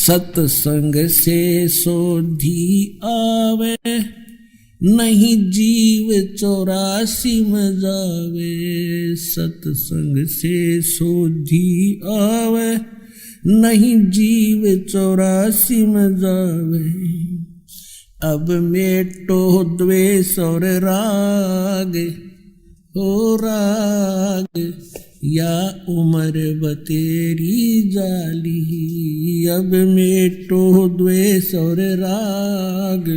सत्संग से सोधी आवे, नहीं जीव 84 में जावे। सत्संग से सोधी आवे, नहीं जीव 84 में जावे। अब मेटो द्वेष और राग, हो राग या उम्र बतेरी जाली। अब मेटो द्वेष और राग,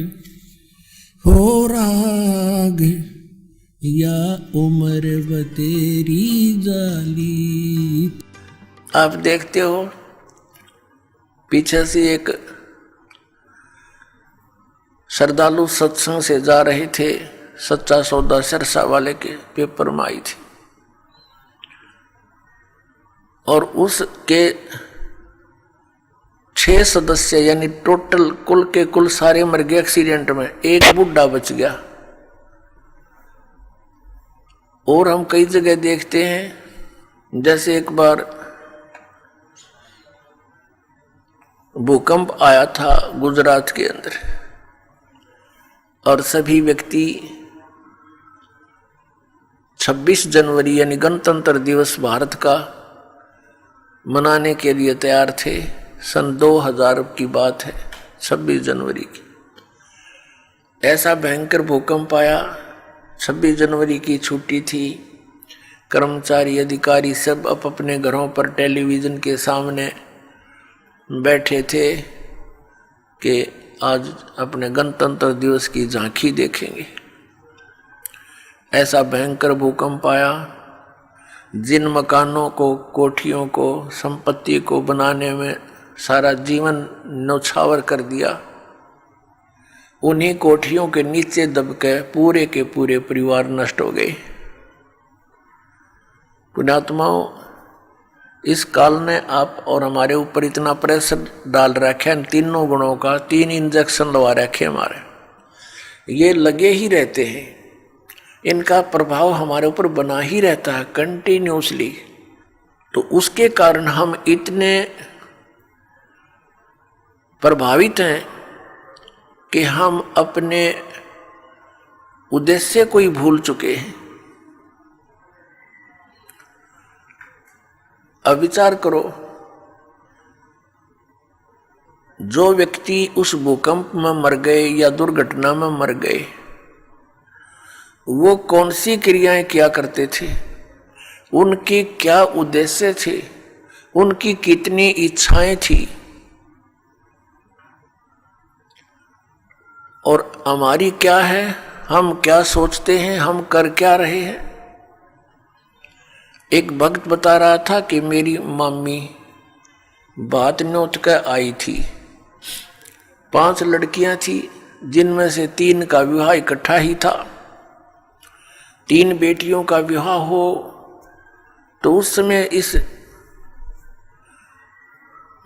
हो राग या उम्र बतेरी जाली। आप देखते हो पीछे से एक श्रद्धालु सत्संग से जा रहे थे, सच्चा सौदा सिरसा वाले के पेपर में आई थी, और उसके 6 सदस्य यानी टोटल कुल के कुल सारे मर गए एक्सीडेंट में, एक बुढ़ा बच गया। और हम कई जगह देखते हैं, जैसे एक बार भूकंप आया था गुजरात के अंदर, और सभी व्यक्ति 26 जनवरी यानी गणतंत्र दिवस भारत का मनाने के लिए तैयार थे। सन 2000 की बात है, 26 जनवरी की। ऐसा भयंकर भूकंप आया, 26 जनवरी की छुट्टी थी, कर्मचारी अधिकारी सब अपने घरों पर टेलीविज़न के सामने बैठे थे कि आज अपने गणतंत्र दिवस की झांकी देखेंगे। ऐसा भयंकर भूकंप आया, जिन मकानों को, कोठियों को, संपत्ति को बनाने में सारा जीवन न्यौछावर कर दिया, उन्हीं कोठियों के नीचे दब के पूरे परिवार नष्ट हो गए। पुण्यात्माओं, इस काल ने आप और हमारे ऊपर इतना प्रेशर डाल रखा है, तीनों गुणों का, 3 इंजेक्शन लगा रखे हमारे, ये लगे ही रहते हैं, इनका प्रभाव हमारे ऊपर बना ही रहता है कंटिन्यूसली। तो उसके कारण हम इतने प्रभावित हैं कि हम अपने उद्देश्य को ही भूल चुके हैं। अब विचार करो, जो व्यक्ति उस भूकंप में मर गए या दुर्घटना में मर गए, वो कौन सी क्रियाएं किया करते थे, उनके क्या उद्देश्य थे, उनकी कितनी इच्छाएं थी, और हमारी क्या है, हम क्या सोचते हैं, हम कर क्या रहे हैं। एक भक्त बता रहा था कि मेरी मम्मी बात न्योत कर आई थी, 5 लड़कियां थी, जिनमें से 3 का विवाह इकट्ठा ही था। 3 बेटियों का विवाह हो तो उस समय इस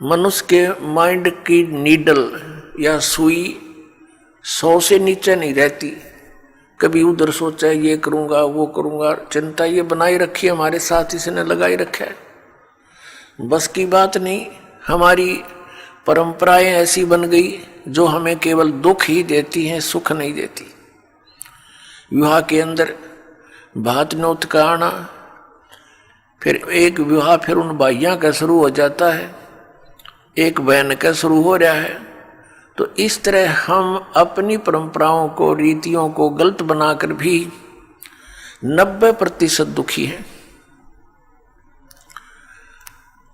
मनुष्य के माइंड की नीडल या सुई 100 से नीचे नहीं रहती। कभी उधर सोचा ये करूंगा, वो करूंगा, चिंता ये बनाई रखी है, हमारे साथ इसने लगाई रखा है। बस की बात नहीं, हमारी परंपराएं ऐसी बन गई जो हमें केवल दुख ही देती हैं, सुख नहीं देती। विवाह के अंदर भात न्योत का आना, फिर एक विवाह फिर उन भाइयों का शुरू हो जाता है, एक बहन का शुरू हो रहा है। तो इस तरह हम अपनी परंपराओं को, रीतियों को गलत बनाकर भी 90% दुखी हैं।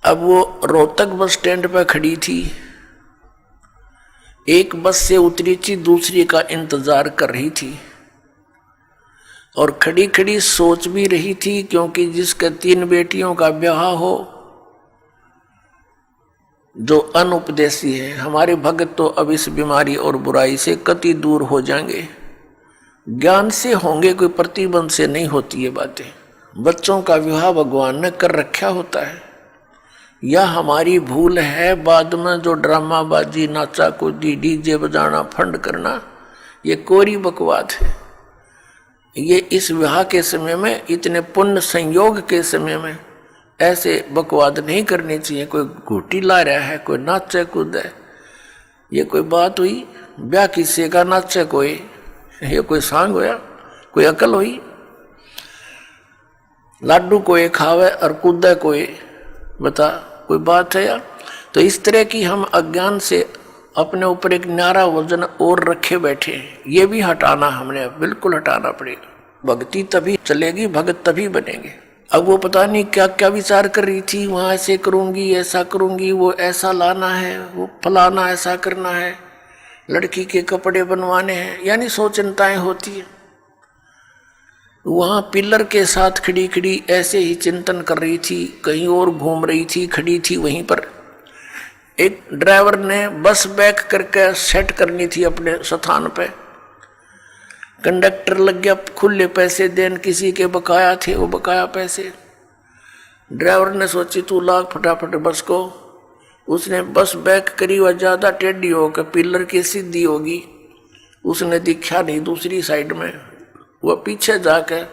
अब वो रोहतक बस स्टैंड पर खड़ी थी, एक बस से उतरी थी, दूसरी का इंतजार कर रही थी, और खड़ी खड़ी सोच भी रही थी, क्योंकि जिसके 3 बेटियों का ब्याह हो, जो अनुपदेशी है, हमारे भगत तो अब इस बीमारी और बुराई से कति दूर हो जाएंगे, ज्ञान से होंगे, कोई प्रतिबंध से नहीं होती ये बातें। बच्चों का विवाह भगवान ने कर रखा होता है, या हमारी भूल है बाद में जो ड्रामा बाजी, नाचा कूदी, डीजे बजाना, फंड करना, ये कोरी बकवाद है। ये इस विवाह के समय में, इतने पुण्य संयोग के समय में ऐसे बकवाद नहीं करनी चाहिए। कोई घूटी ला रहा है, कोई नाचे कूदे, ये कोई बात हुई? ब्याह किस्से का नाचे कोई, ये कोई सांग होया? कोई अकल हुई? लाडू कोई खावे और कूदे कोई, बता कोई बात है यार? तो इस तरह की हम अज्ञान से अपने ऊपर एक न्यारा वजन और रखे बैठे हैं, ये भी हटाना हमने बिल्कुल हटाना पड़ेगा। भक्ति तभी चलेगी, भगत तभी बनेंगे। अब वो पता नहीं क्या क्या विचार कर रही थी, वहां ऐसे करूंगी, ऐसा करूंगी, वो ऐसा लाना है, वो फलाना ऐसा करना है, लड़की के कपड़े बनवाने हैं, यानी सौ चिंताएं होती है। वहां पिलर के साथ खड़ी खड़ी ऐसे ही चिंतन कर रही थी, कहीं और घूम रही थी, खड़ी थी वहीं पर। एक ड्राइवर ने बस बैक करके सेट करनी थी अपने स्थान पे, कंडक्टर लग गया खुले पैसे देन, किसी के बकाया थे वो बकाया पैसे। ड्राइवर ने सोची तू लाग फटाफट बस को, उसने बस बैक करी, वह ज्यादा टेढ़ी होकर पिलर की सीधी होगी, उसने दिखा नहीं दूसरी साइड में, वह पीछे जाकर,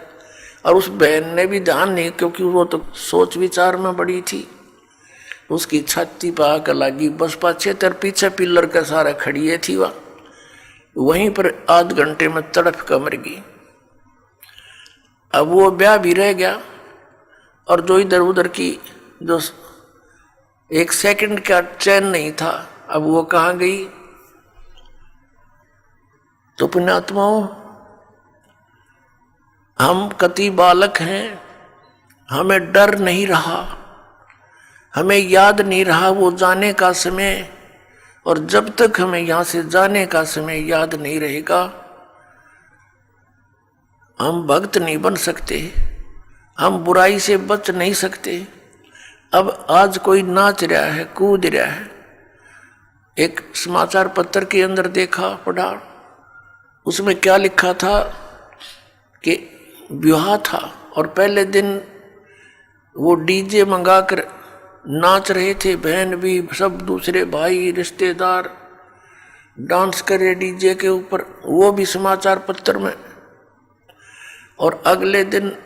और उस बहन ने भी ध्यान नहीं, क्योंकि वो तो सोच विचार में बड़ी थी, उसकी छाती पर आकर लगी बस पाछे तर पीछे पिलर के सारा खड़िए थी, वहीं पर आध घंटे में तड़प कर मर गई। अब वो ब्याह भी रह गया, और जो इधर उधर की जो एक सेकंड का चैन नहीं था, अब वो कहाँ गई? तो पुण्यात्माओं, हम कति बालक हैं, हमें डर नहीं रहा, हमें याद नहीं रहा वो जाने का समय, और जब तक हमें यहां से जाने का समय याद नहीं रहेगा, हम भक्त नहीं बन सकते, हम बुराई से बच नहीं सकते। अब आज कोई नाच रहा है, कूद रहा है, एक समाचार पत्र के अंदर देखा, पढ़ा, उसमें क्या लिखा था कि विवाह था और पहले दिन वो डीजे मंगाकर नाच रहे थे, बहन भी, सब दूसरे भाई रिश्तेदार डांस करे डीजे के ऊपर, वो भी समाचार पत्र में। और अगले दिन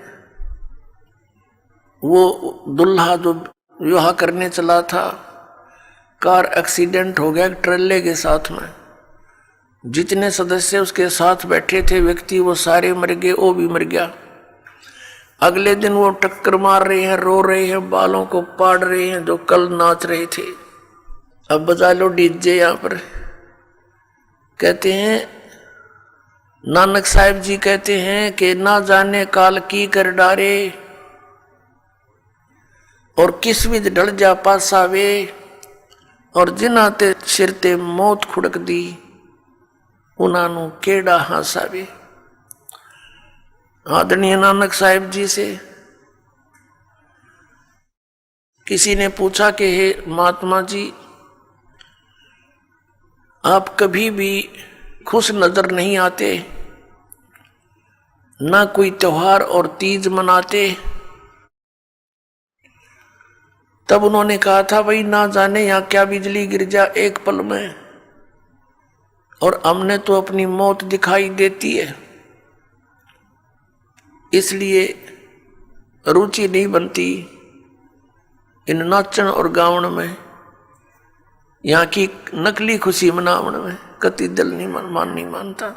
वो दुल्हा जो विवाह करने चला था, कार एक्सीडेंट हो गया ट्रेले के साथ में, जितने सदस्य उसके साथ बैठे थे व्यक्ति वो सारे मर गए, वो भी मर गया। अगले दिन वो टक्कर मार रहे हैं, रो रहे हैं, बालों को पाड़ रहे हैं जो कल नाच रहे थे। अब बजा लो डीजे यहाँ पर। कहते हैं नानक साहिब जी कहते हैं कि ना जाने काल की कर डारे, और किस विध ढल जा पासावे, और जिन्हां ते सिर ते मौत खुड़क दी, उन्हां नूं केड़ा हासावे। आदरणीय नानक साहिब जी से किसी ने पूछा कि हे महात्मा जी, आप कभी भी खुश नजर नहीं आते, ना कोई त्योहार और तीज मनाते। तब उन्होंने कहा था भाई ना जाने यहां क्या बिजली गिर जा एक पल में, और हमने तो अपनी मौत दिखाई देती है, इसलिए रुचि नहीं बनती इन नाचन और गावन में, यहाँ की नकली खुशी मनावन में कति दिल नहीं मानता।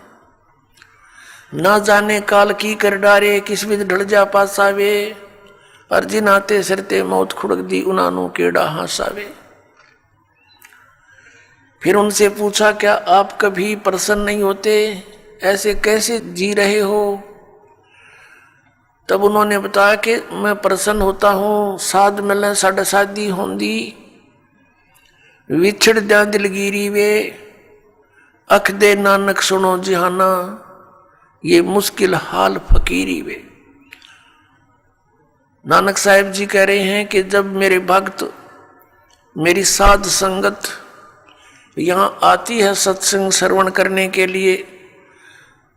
ना जाने काल की कर डारे, किस विध ढल जा पासावे, और जिन्हां सिर ते मौत खुड़क दी, उन्हां केड़ा हासावे। फिर उनसे पूछा क्या आप कभी प्रसन्न नहीं होते, ऐसे कैसे जी रहे हो? तब उन्होंने बताया कि मैं प्रसन्न होता हूँ, साध मिले साढ़े शादी होंदी, विछड़ जा दिलगिरी वे, अख दे नानक सुनो जिहाना, ये मुश्किल हाल फकीरी वे। नानक साहिब जी कह रहे हैं कि जब मेरे भक्त, मेरी साध संगत यहाँ आती है सत्संग श्रवण करने के लिए,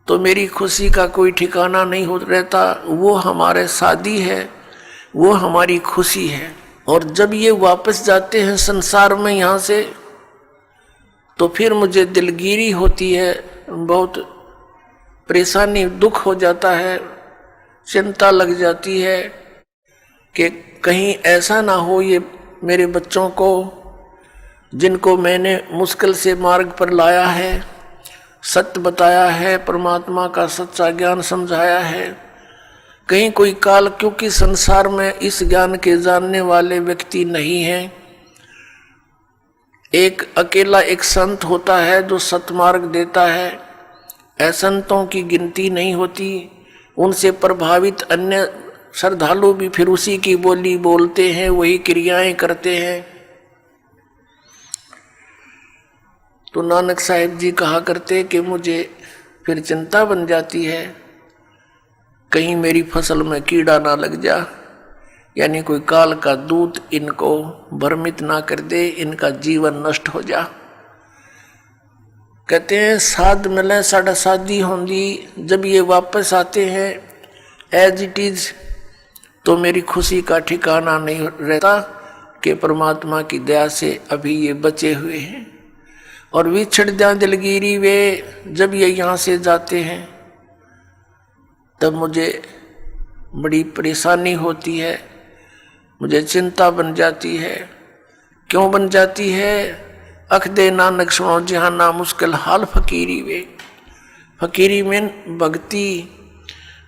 तो मेरी खुशी का कोई ठिकाना नहीं हो रहता। वो हमारे साथी है, वो हमारी खुशी है। और जब ये वापस जाते हैं संसार में यहाँ से, तो फिर मुझे दिलगिरी होती है, बहुत परेशानी दुख हो जाता है, चिंता लग जाती है कि कहीं ऐसा ना हो ये मेरे बच्चों को जिनको मैंने मुश्किल से मार्ग पर लाया है, सत्य बताया है, परमात्मा का सच्चा ज्ञान समझाया है। कहीं कोई काल, क्योंकि संसार में इस ज्ञान के जानने वाले व्यक्ति नहीं हैं। एक अकेला एक संत होता है जो सतमार्ग देता है। असंतों की गिनती नहीं होती। उनसे प्रभावित अन्य श्रद्धालु भी फिर उसी की बोली बोलते हैं, वही क्रियाएं करते हैं। तो नानक साहिब जी कहा करते कि मुझे फिर चिंता बन जाती है, कहीं मेरी फसल में कीड़ा ना लग जा, यानी कोई काल का दूत इनको भ्रमित ना कर दे, इनका जीवन नष्ट हो जा। कहते हैं साध मिले साढ़ा शादी होंगी, जब ये वापस आते हैं एज इट इज, तो मेरी खुशी का ठिकाना नहीं रहता कि परमात्मा की दया से अभी ये बचे हुए हैं। और विछड़ जा दिलगिरी वे, जब ये यहाँ से जाते हैं तब मुझे बड़ी परेशानी होती है, मुझे चिंता बन जाती है। क्यों बन जाती है? अख दे नानक सुनो जहाँ ना मुश्किल हाल फकीरी वे। फकीरी में भक्ति,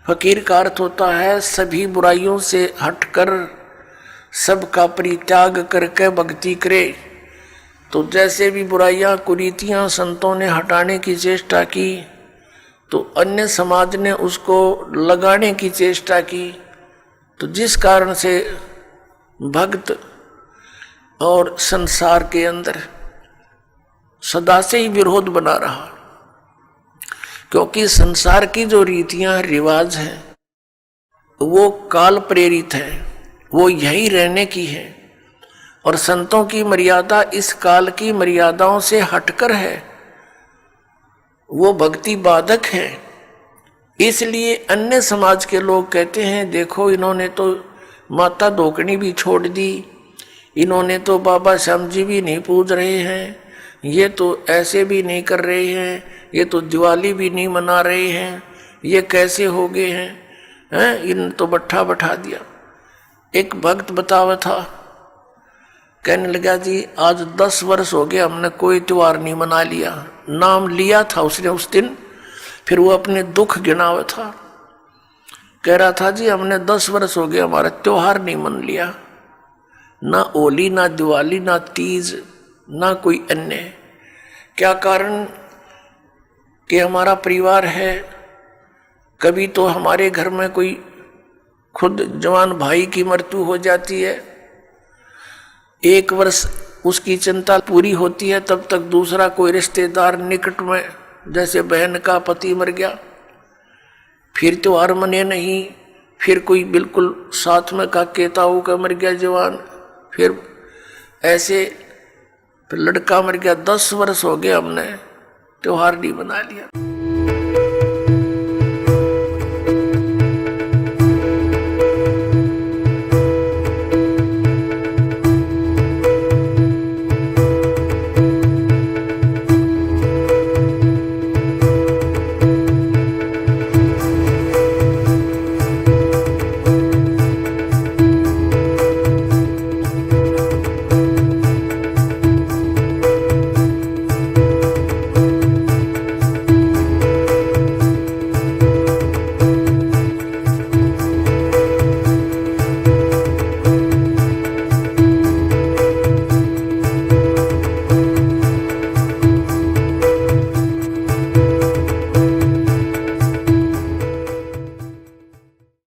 फकीर का अर्थ होता है सभी बुराइयों से हटकर सबका परित्याग करके भक्ति करे। तो जैसे भी बुराइयां कुरीतियां संतों ने हटाने की चेष्टा की, तो अन्य समाज ने उसको लगाने की चेष्टा की। तो जिस कारण से भक्त और संसार के अंदर सदा से ही विरोध बना रहा, क्योंकि संसार की जो रीतियां रिवाज हैं वो काल प्रेरित है, वो यही रहने की है। और संतों की मर्यादा इस काल की मर्यादाओं से हटकर है, वो भक्ति बाधक है। इसलिए अन्य समाज के लोग कहते हैं देखो इन्होंने तो माता धोकनी भी छोड़ दी, इन्होंने तो बाबा श्याम जी भी नहीं पूज रहे हैं, ये तो ऐसे भी नहीं कर रहे हैं, ये तो दिवाली भी नहीं मना रहे हैं, ये कैसे हो गए हैं, इन तो बट्ठा बैठा दिया। एक भक्त बतावा था, कहने लगा जी आज 10 वर्ष हो गए हमने कोई त्योहार नहीं मना लिया। नाम लिया था उसने उस दिन, फिर वो अपने दुख गिनावा था। कह रहा था जी हमने 10 वर्ष हो गए हमारा त्योहार नहीं मन लिया, ना होली ना दिवाली ना तीज ना कोई अन्य। क्या कारण? कि हमारा परिवार है, कभी तो हमारे घर में कोई खुद जवान भाई की मृत्यु हो जाती है, 1 वर्ष उसकी चिंता पूरी होती है, तब तक दूसरा कोई रिश्तेदार निकट में, जैसे बहन का पति मर गया, फिर त्योहार मने नहीं, फिर कोई बिल्कुल साथ में का केताऊ का मर गया जवान, फिर ऐसे फिर लड़का मर गया। 10 वर्ष हो गए हमने त्योहार नहीं बना लिया।